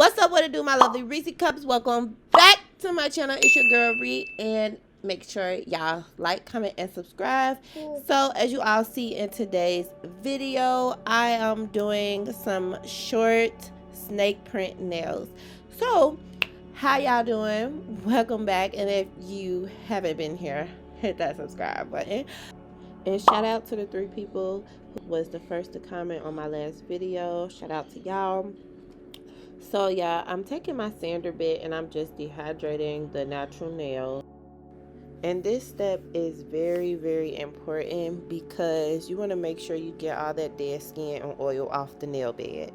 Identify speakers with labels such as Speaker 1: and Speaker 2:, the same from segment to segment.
Speaker 1: What's up, what it do, my lovely Reese Cups? Welcome back to my channel. It's your girl Ree, and make sure y'all like, comment, and subscribe. So as you all see in today's video, I am doing some short snake print nails. So how y'all doing? Welcome back, and if you haven't been here, hit that subscribe button. And shout out to the 3 people who was the first to comment on my last video. Shout out to y'all. So yeah, I'm taking my sander bit and I'm just dehydrating the natural nail. And this step is very, very important because you want to make sure you get all that dead skin and oil off the nail bed.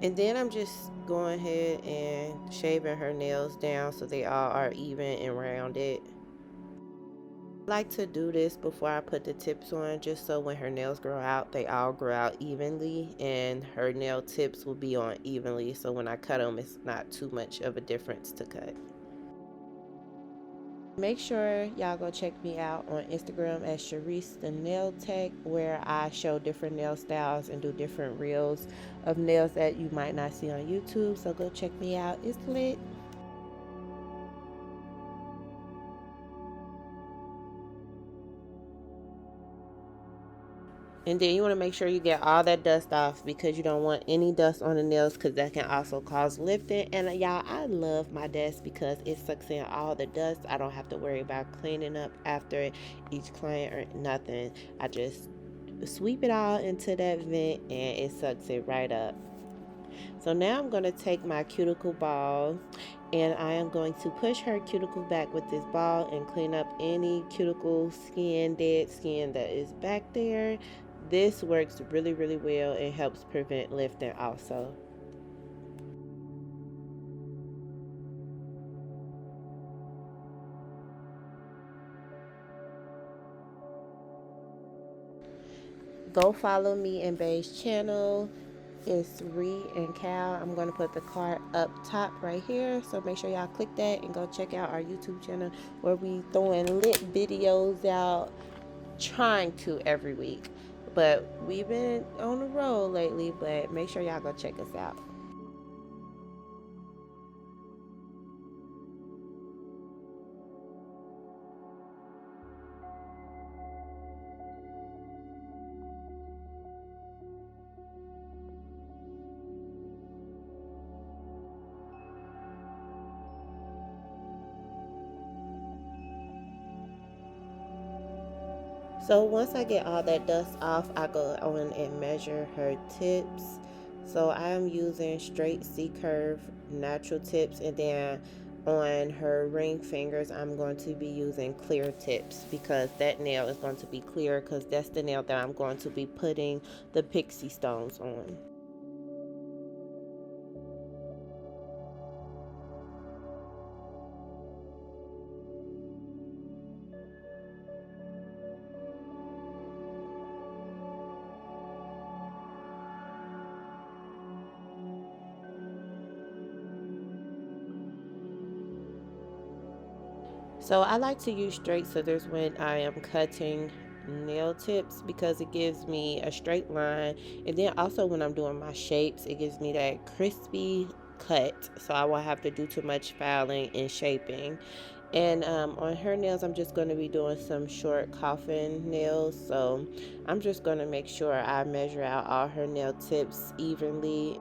Speaker 1: And then I'm just going ahead and shaving her nails down so they all are even and rounded. I like to do this before I put the tips on, just so when her nails grow out, they all grow out evenly and her nail tips will be on evenly, so when I cut them it's not too much of a difference to cut. Make sure y'all go check me out on Instagram at Sherice the Nail Tech, where I show different nail styles and do different reels of nails that you might not see on YouTube, so go check me out. It's lit. And then you want to make sure you get all that dust off, because you don't want any dust on the nails, because that can also cause lifting. And y'all, I love my desk because it sucks in all the dust. I don't have to worry about cleaning up after each client or nothing. I just sweep it all into that vent and it sucks it right up. So now I'm going to take my cuticle ball and I am going to push her cuticle back with this ball and clean up any cuticle skin, dead skin that is back there. This works really, really well and helps prevent lifting also. Go follow me and Bae's channel. It's Ree and Cal. I'm going to put the card up top right here, so make sure y'all click that and go check out our YouTube channel where we throwing lit videos out, trying to every week, but we've been on the road lately. But make sure y'all go check us out. So once I get all that dust off, I go on and measure her tips. So I am using straight C curve natural tips, and then on her ring fingers I'm going to be using clear tips, because that nail is going to be clear, because that's the nail that I'm going to be putting the pixie stones on. So I like to use straight scissors when I am cutting nail tips, because it gives me a straight line, and then also when I'm doing my shapes it gives me that crispy cut, so I won't have to do too much filing and shaping. And on her nails I'm just going to be doing some short coffin nails, so I'm just going to make sure I measure out all her nail tips evenly.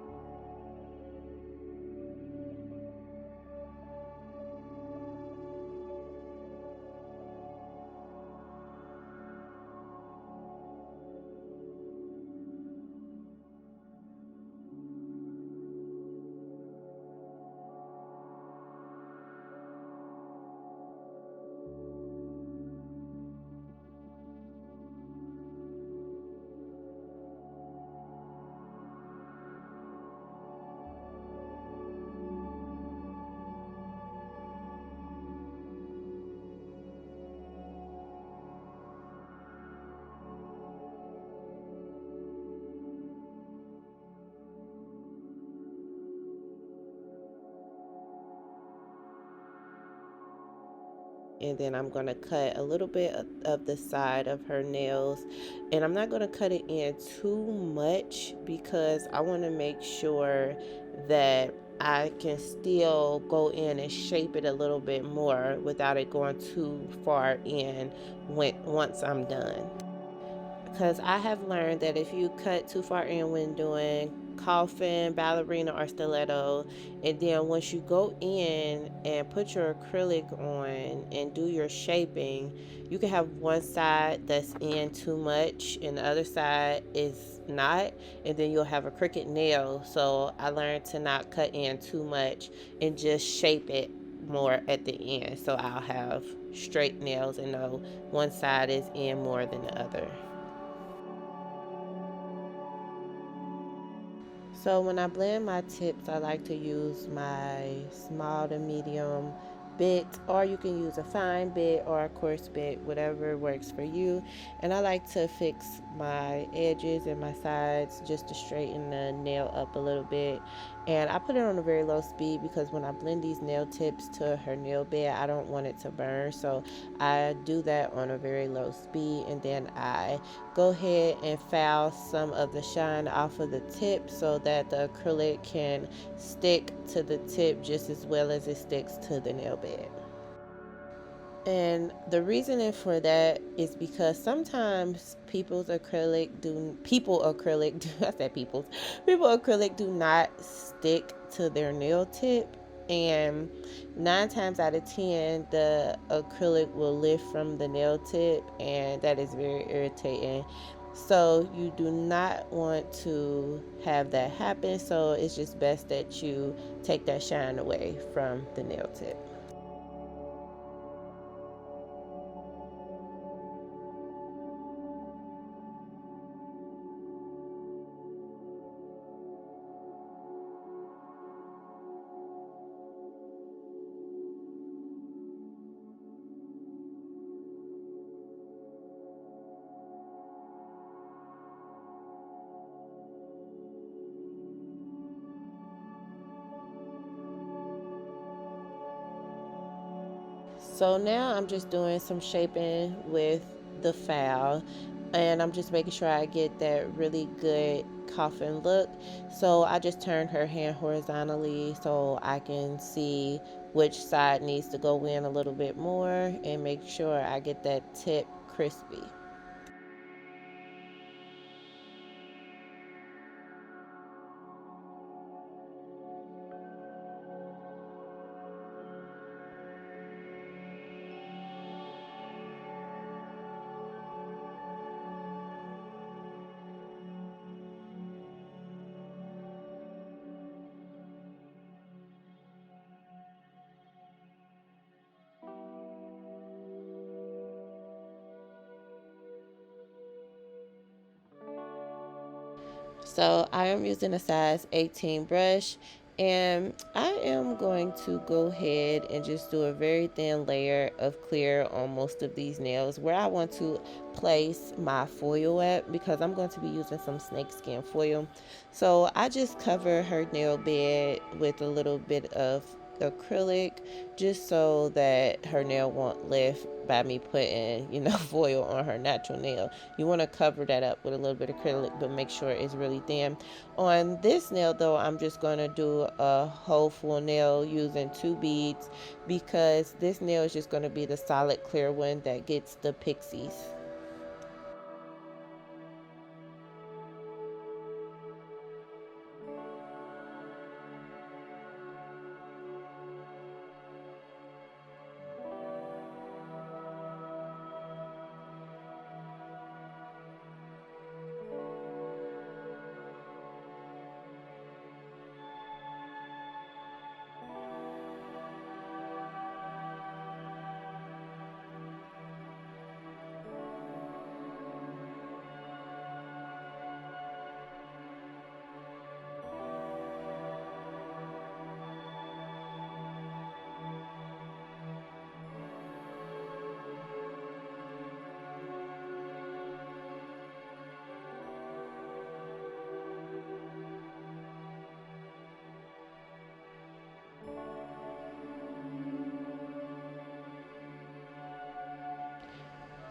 Speaker 1: and then I'm going to cut a little bit of the side of her nails, and I'm not going to cut it in too much because I want to make sure that I can still go in and shape it a little bit more without it going too far in once I'm done. Because I have learned that if you cut too far in when doing coffin, ballerina, or stiletto, and then once you go in and put your acrylic on and do your shaping, you can have one side that's in too much and the other side is not, and then you'll have a crooked nail. So I learned to not cut in too much and just shape it more at the end, so I'll have straight nails and know one side is in more than the other. So when I blend my tips, I like to use my small to medium bit, or you can use a fine bit or a coarse bit, whatever works for you. And I like to fix my edges and my sides just to straighten the nail up a little bit. And I put it on a very low speed because when I blend these nail tips to her nail bed, I don't want it to burn. So I do that on a very low speed, and then I go ahead and file some of the shine off of the tip so that the acrylic can stick to the tip just as well as it sticks to the nail bed. And the reasoning for that is because sometimes people acrylic do I said people acrylic do not stick to their nail tip, and 9 times out of 10 the acrylic will lift from the nail tip, and that is very irritating. So you do not want to have that happen, so it's just best that you take that shine away from the nail tip. So now I'm just doing some shaping with the file, and I'm just making sure I get that really good coffin look. So I just turn her hand horizontally so I can see which side needs to go in a little bit more and make sure I get that tip crispy. So I am using a size 18 brush, and I am going to go ahead and just do a very thin layer of clear on most of these nails where I want to place my foil at, because I'm going to be using some snakeskin foil. So I just cover her nail bed with a little bit of acrylic just so that her nail won't lift by me putting foil on her natural nail. You want to cover that up with a little bit of acrylic, but make sure it's really thin. On this nail though, I'm just going to do a whole full nail using 2 beads, because this nail is just going to be the solid clear one that gets the pixies.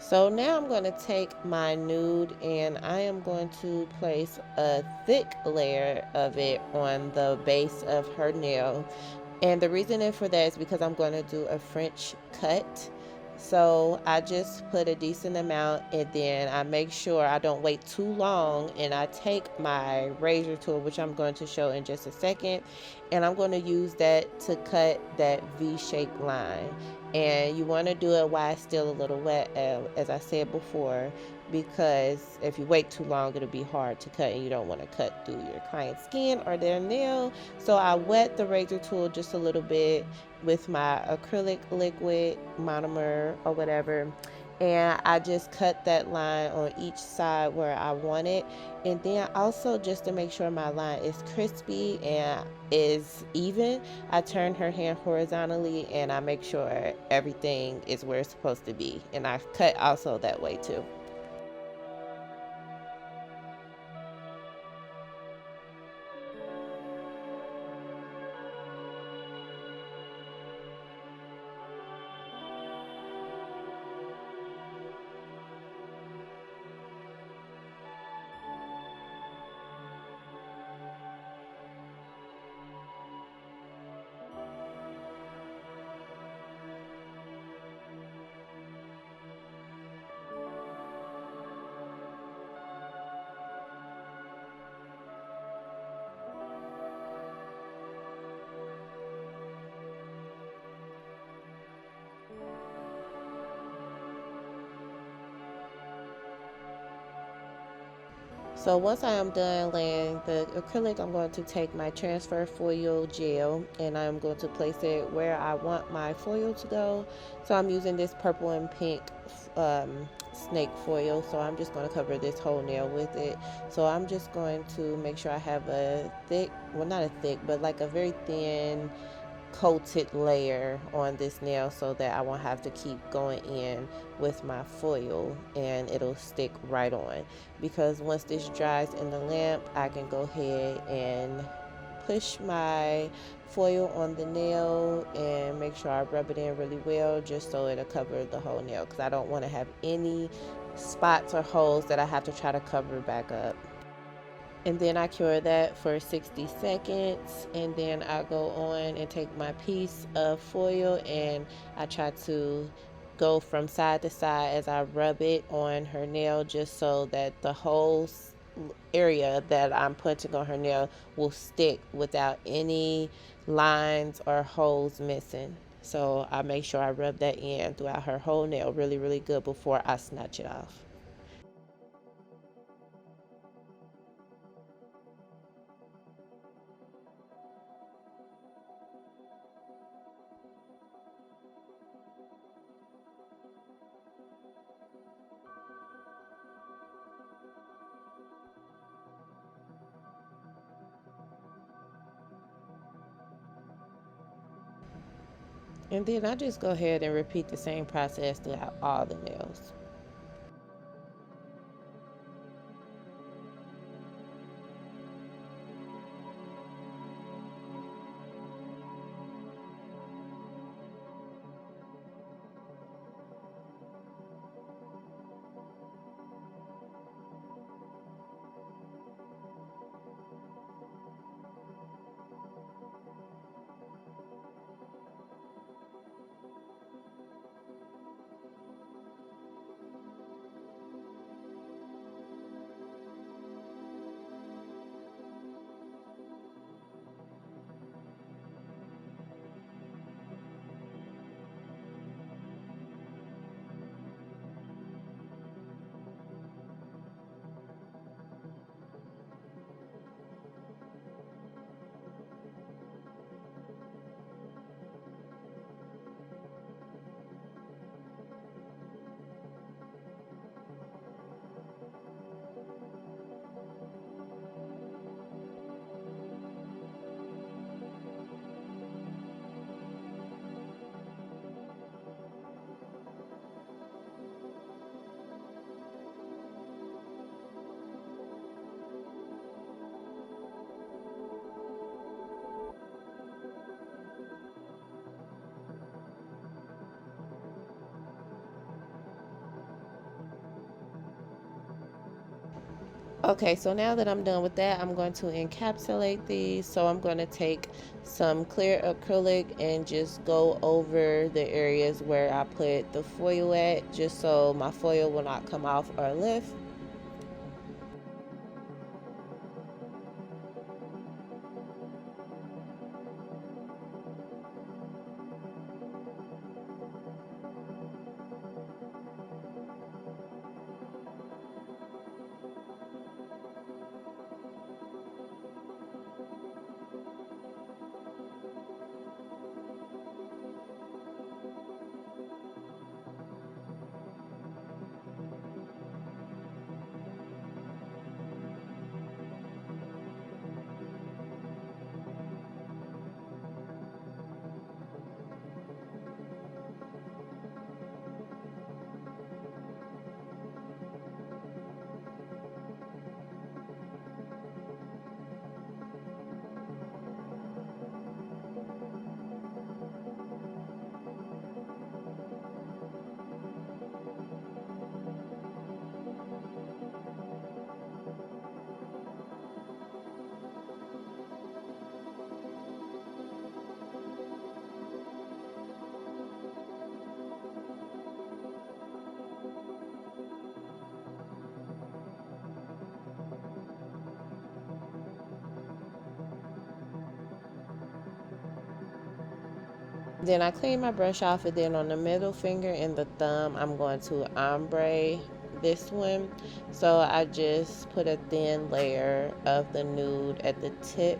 Speaker 1: So now I'm going to take my nude and I am going to place a thick layer of it on the base of her nail. And the reasoning for that is because I'm going to do a French cut. So I just put a decent amount and then I make sure I don't wait too long, and I take my razor tool, which I'm going to show in just a second, and I'm going to use that to cut that V-shaped line. And you want to do it while it's still a little wet, as I said before, because if you wait too long it'll be hard to cut and you don't want to cut through your client's skin or their nail. So I wet the razor tool just a little bit with my acrylic liquid monomer or whatever, and I just cut that line on each side where I want it. And then also, just to make sure my line is crispy and is even, I turn her hand horizontally and I make sure everything is where it's supposed to be, and I cut also that way too. So once I am done laying the acrylic, I'm going to take my transfer foil gel and I'm going to place it where I want my foil to go. So I'm using this purple and pink snake foil. So I'm just going to cover this whole nail with it. So I'm just going to make sure I have a thick, well, not a thick, but like a very thin coated layer on this nail so that I won't have to keep going in with my foil and it'll stick right on. Because once this dries in the lamp, I can go ahead and push my foil on the nail and make sure I rub it in really well just so it'll cover the whole nail, because I don't want to have any spots or holes that I have to try to cover back up. And then I cure that for 60 seconds, and then I go on and take my piece of foil and I try to go from side to side as I rub it on her nail, just so that the whole area that I'm putting on her nail will stick without any lines or holes missing. So I make sure I rub that in throughout her whole nail really, really good before I snatch it off. And then I just go ahead and repeat the same process throughout all the nails. Okay, so now that I'm done with that, I'm going to encapsulate these. So I'm going to take some clear acrylic and just go over the areas where I put the foil at, just so my foil will not come off or lift. Then I clean my brush off, and then on the middle finger and the thumb, I'm going to ombre this one. So I just put a thin layer of the nude at the tip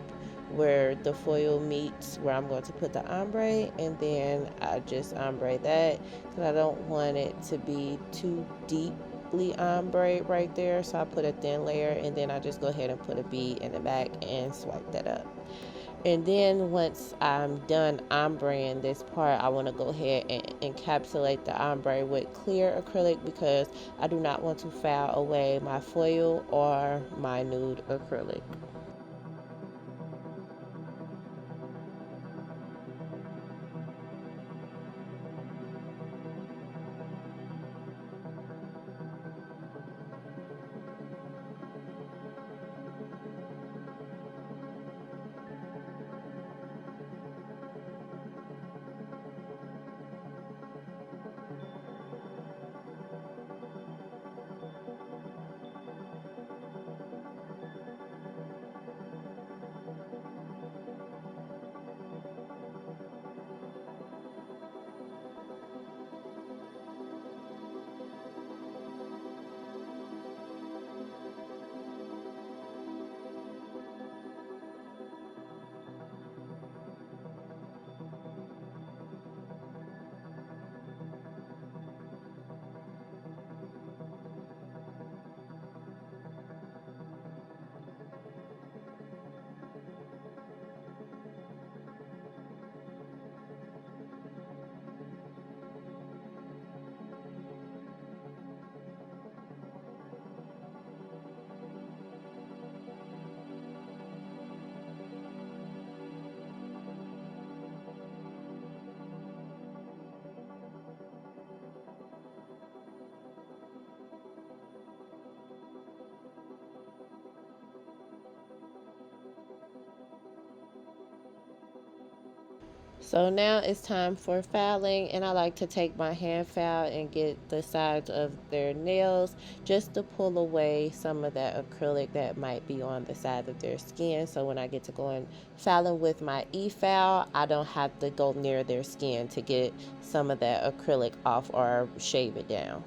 Speaker 1: where the foil meets, where I'm going to put the ombre, and then I just ombre that because I don't want it to be too deeply ombre right there. So I put a thin layer, and then I just go ahead and put a bead in the back and swipe that up. And then once I'm done ombreing this part, I want to go ahead and encapsulate the ombre with clear acrylic because I do not want to foul away my foil or my nude acrylic. So now it's time for filing, and I like to take my hand file and get the sides of their nails just to pull away some of that acrylic that might be on the side of their skin. So when I get to going filing with my e-file, I don't have to go near their skin to get some of that acrylic off or shave it down.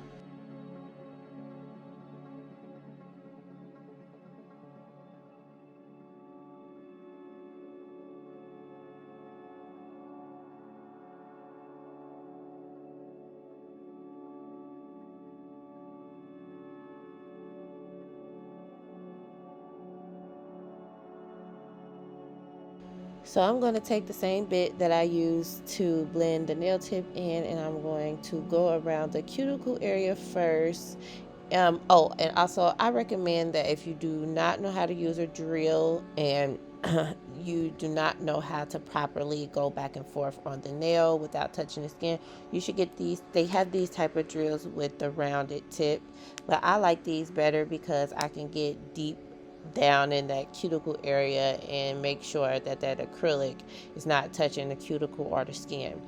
Speaker 1: So I'm going to take the same bit that I used to blend the nail tip in, and I'm going to go around the cuticle area first. Oh, and also I recommend that if you do not know how to use a drill and you do not know how to properly go back and forth on the nail without touching the skin, you should get these. They have these type of drills with the rounded tip, but I like these better because I can get deep down in that cuticle area and make sure that that acrylic is not touching the cuticle or the skin.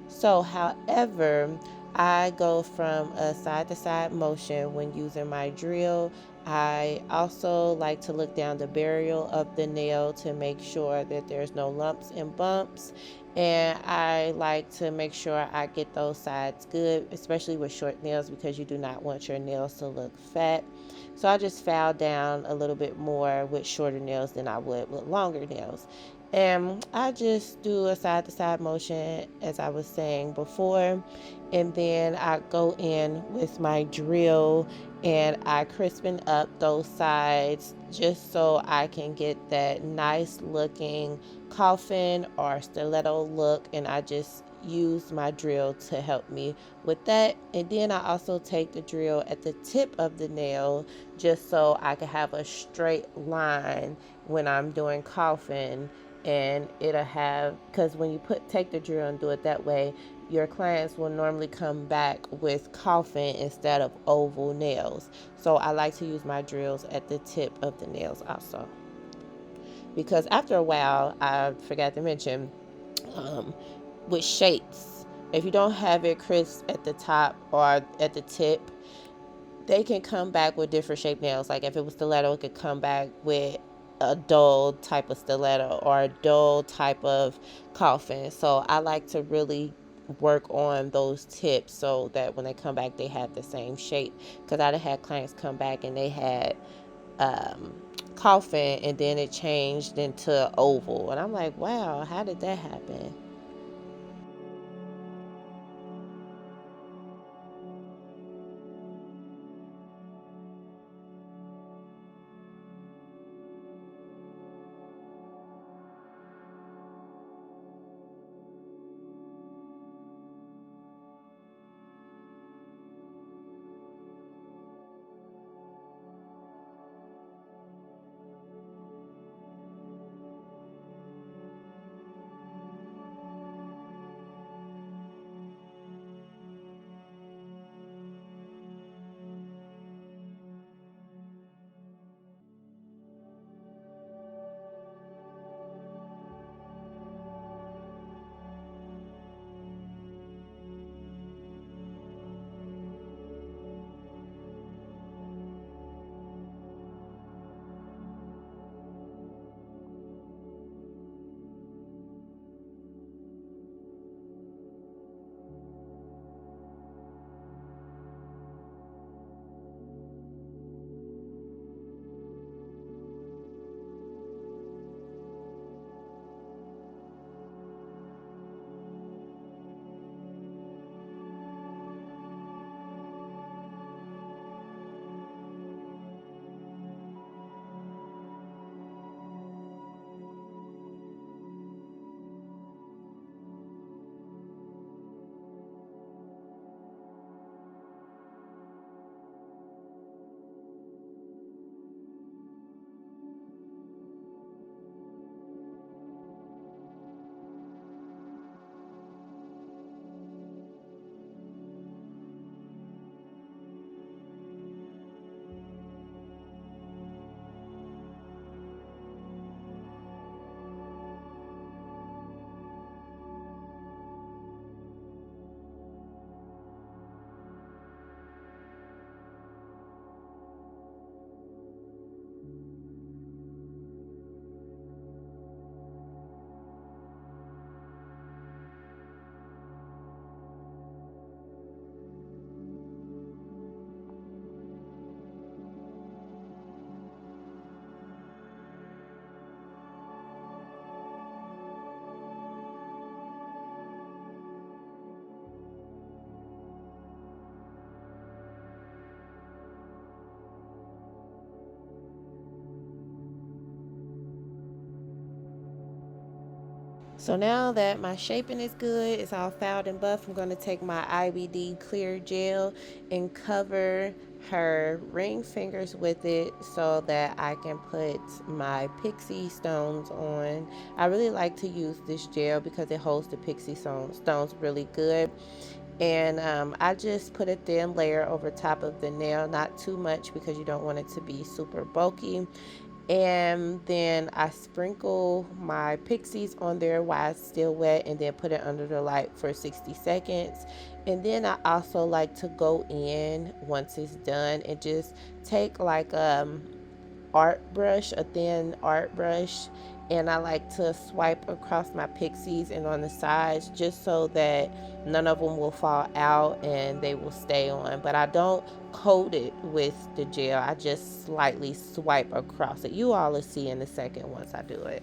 Speaker 1: So, however, I go from a side to side motion when using my drill. I also like to look down the burial of the nail to make sure that there's no lumps and bumps. And I like to make sure I get those sides good, especially with short nails, because you do not want your nails to look fat. So I just file down a little bit more with shorter nails than I would with longer nails. And I just do a side to side motion, as I was saying before, and then I go in with my drill and I crispen up those sides just so I can get that nice looking coffin or stiletto look. And I just use my drill to help me with that. And then I also take the drill at the tip of the nail just so I can have a straight line when I'm doing coffin. And it'll have, because when you take the drill and do it that way, your clients will normally come back with coffin instead of oval nails. So I like to use my drills at the tip of the nails also, because after a while, I forgot to mention, um, with shapes, if you don't have it crisp at the top or at the tip, they can come back with different shaped nails. Like if it was stiletto, it could come back with a dull type of stiletto or a dull type of coffin. So I like to really work on those tips so that when they come back, they have the same shape. Because I've had clients come back and they had um, coffin and then it changed into oval. And I'm like, wow, how did that happen? So now that my shaping is good, it's all fouled and buff, I'm going to take my IBD clear gel and cover her ring fingers with it so that I can put my pixie stones on. I really like to use this gel because it holds the pixie stones really good. And I just put a thin layer over top of the nail, not too much because you don't want it to be super bulky. And then I sprinkle my pixies on there while it's still wet, and then put it under the light for 60 seconds. And then I also like to go in once it's done and just take like art brush, a thin art brush, and I like to swipe across my pixies and on the sides just so that none of them will fall out and they will stay on. But I don't coat it with the gel, I just slightly swipe across it. You all will see in a second once I do it.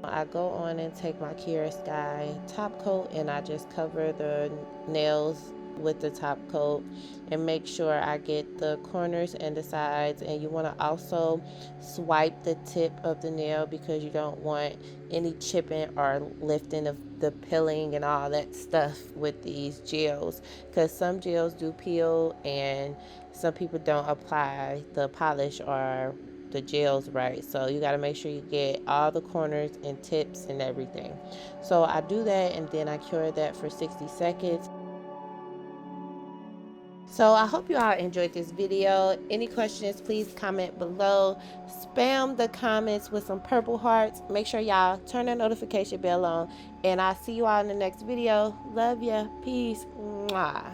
Speaker 1: I go on and take my Kiara Sky top coat, and I just cover the nails with the top coat and make sure I get the corners and the sides. And you want to also swipe the tip of the nail because you don't want any chipping or lifting of the peeling and all that stuff with these gels, because some gels do peel and some people don't apply the polish or the gels right. So you got to make sure you get all the corners and tips and everything. So I do that, and then I cure that for 60 seconds. So I hope you all enjoyed this video. Any questions, please comment below. Spam the comments with some purple hearts. Make sure y'all turn that notification bell on, and I'll see you all in the next video. Love ya. Peace. Mwah.